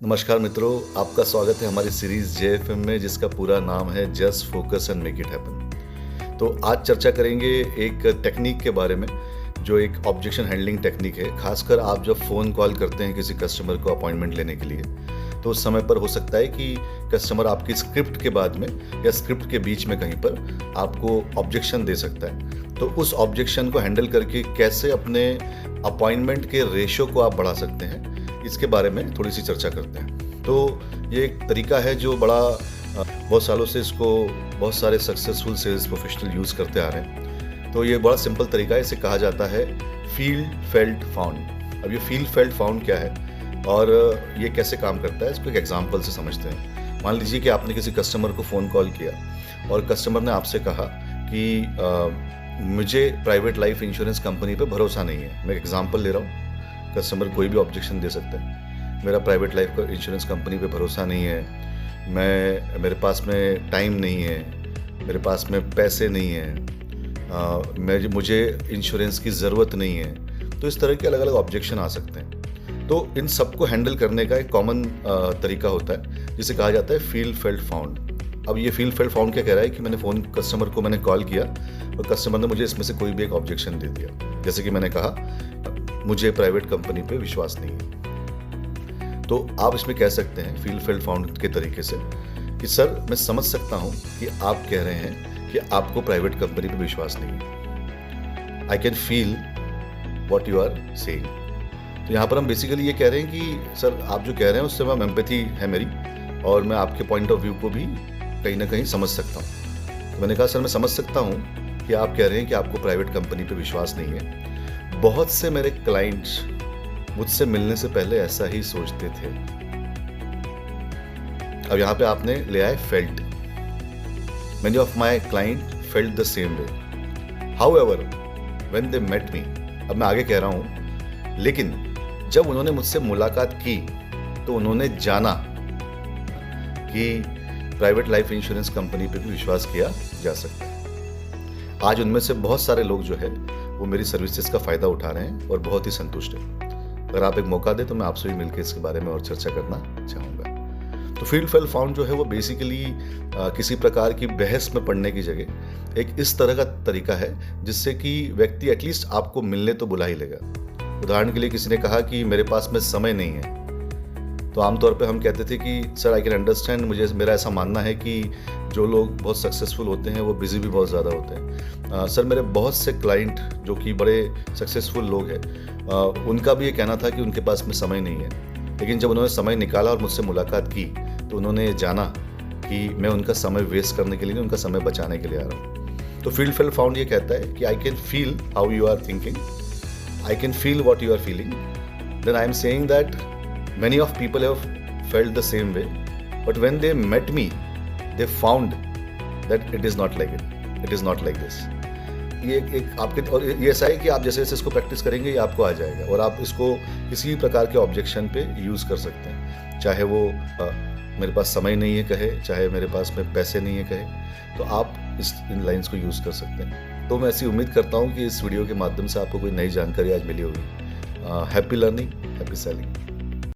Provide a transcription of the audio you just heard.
नमस्कार मित्रों, आपका स्वागत है हमारी सीरीज जेएफएम में जिसका पूरा नाम है just focus and make it happen. तो आज चर्चा करेंगे एक टेक्निक के बारे में जो एक ऑब्जेक्शन हैंडलिंग टेक्निक है। खासकर आप जब फ़ोन कॉल करते हैं किसी कस्टमर को अपॉइंटमेंट लेने के लिए, तो उस समय पर हो सकता है कि कस्टमर आपकी स्क्रिप्ट के बाद में या स्क्रिप्ट के बीच में कहीं पर आपको ऑब्जेक्शन दे सकता है। तो उस ऑब्जेक्शन को हैंडल करके कैसे अपने अपॉइंटमेंट के रेशो को आप बढ़ा सकते हैं, इसके बारे में थोड़ी सी चर्चा करते हैं। तो ये एक तरीका है जो बहुत सालों से इसको बहुत सारे सक्सेसफुल सेल्स प्रोफेशनल यूज़ करते आ रहे हैं। तो ये बड़ा सिंपल तरीका है, इसे कहा जाता है फील फेल्ट फाउंड। अब ये फील फेल्ट फाउंड क्या है और ये कैसे काम करता है, इसको एक एग्जांपल से समझते हैं। मान लीजिए कि आपने किसी कस्टमर को फ़ोन कॉल किया और कस्टमर ने आपसे कहा कि मुझे प्राइवेट लाइफ इंश्योरेंस कंपनी पे भरोसा नहीं है। मैं एग्जांपल ले रहा हूँ, कस्टमर कोई भी ऑब्जेक्शन दे सकता है। मेरा प्राइवेट लाइफ का इंश्योरेंस कंपनी पे भरोसा नहीं है, मेरे पास में टाइम नहीं है, मेरे पास में पैसे नहीं है, मुझे इंश्योरेंस की ज़रूरत नहीं है। तो इस तरह के अलग अलग ऑब्जेक्शन आ सकते हैं। तो इन सबको हैंडल करने का एक कॉमन तरीका होता है जिसे कहा जाता है फील फेल्ट फाउंड। अब ये फील फेल्ट फाउंड क्या कह रहा है कि कस्टमर को मैंने कॉल किया और कस्टमर ने मुझे इसमें से कोई भी एक ऑब्जेक्शन दे दिया। जैसे कि मैंने कहा मुझे प्राइवेट कंपनी पे विश्वास नहीं है। तो आप इसमें कह सकते हैं फील फेल्ट फाउंड के तरीके से कि सर, मैं समझ सकता हूं कि आप कह रहे हैं कि आपको प्राइवेट कंपनी पे विश्वास नहीं है। I can feel what you are saying. तो यहाँ पर हम बेसिकली ये कह रहे हैं कि सर, आप जो कह रहे हैं उससे मैं एम्पैथी है मेरी और मैं आपके पॉइंट ऑफ व्यू को भी कहीं ना कहीं समझ सकता हूँ। तो मैंने कहा सर, मैं समझ सकता हूँ कि आप कह रहे हैं कि आपको प्राइवेट कंपनी पे विश्वास नहीं है। बहुत से मेरे क्लाइंट्स मुझसे मिलने से पहले ऐसा ही सोचते थे। अब यहां पे आपने ले आए felt. Many of my client felt the same way, however when they met me. अब मैं आगे कह रहा हूं, लेकिन जब उन्होंने मुझसे मुलाकात की तो उन्होंने जाना कि प्राइवेट लाइफ इंश्योरेंस कंपनी पे भी विश्वास किया जा सकता है। आज उनमें से बहुत सारे लोग जो है वो मेरी सर्विसेज का फ़ायदा उठा रहे हैं और बहुत ही संतुष्ट हैं। अगर आप एक मौका दें तो मैं आपसे भी मिलकर इसके बारे में और चर्चा करना चाहूँगा। तो फील फेल्ट फाउंड जो है वो बेसिकली किसी प्रकार की बहस में पड़ने की जगह एक इस तरह का तरीका है जिससे कि व्यक्ति एटलीस्ट आपको मिलने तो बुला ही लेगा। उदाहरण के लिए किसी ने कहा कि मेरे पास में समय नहीं है, तो आमतौर पे हम कहते थे कि सर, आई कैन अंडरस्टैंड, मेरा ऐसा मानना है कि जो लोग बहुत सक्सेसफुल होते हैं वो बिजी भी बहुत ज़्यादा होते हैं। सर, मेरे बहुत से क्लाइंट जो कि बड़े सक्सेसफुल लोग हैं, उनका भी ये कहना था कि उनके पास में समय नहीं है। लेकिन जब उन्होंने समय निकाला और मुझसे मुलाकात की तो उन्होंने जाना कि मैं उनका समय वेस्ट करने के लिए नहीं, उनका समय बचाने के लिए आ रहा हूँ। तो फील फेल्ट फाउंड ये कहता है कि I can feel how you are thinking, I can feel what you are feeling, then I am saying that many of people have felt the same way, but when they met me they found that it is not like it is not like this। ये एक आपके, और ये ऐसा है कि आप जैसे जैसे इसको प्रैक्टिस करेंगे ये आपको आ जाएगा और आप इसको किसी भी प्रकार के ऑब्जेक्शन पे यूज़ कर सकते हैं। चाहे वो मेरे पास समय नहीं है कहे, चाहे मेरे पास में पैसे नहीं है कहे, तो आप इन लाइंस को यूज़ कर सकते हैं। तो मैं ऐसी उम्मीद करता हूँ कि इस वीडियो के माध्यम से आपको कोई नई जानकारी आज मिली होगी। Happy learning, happy selling.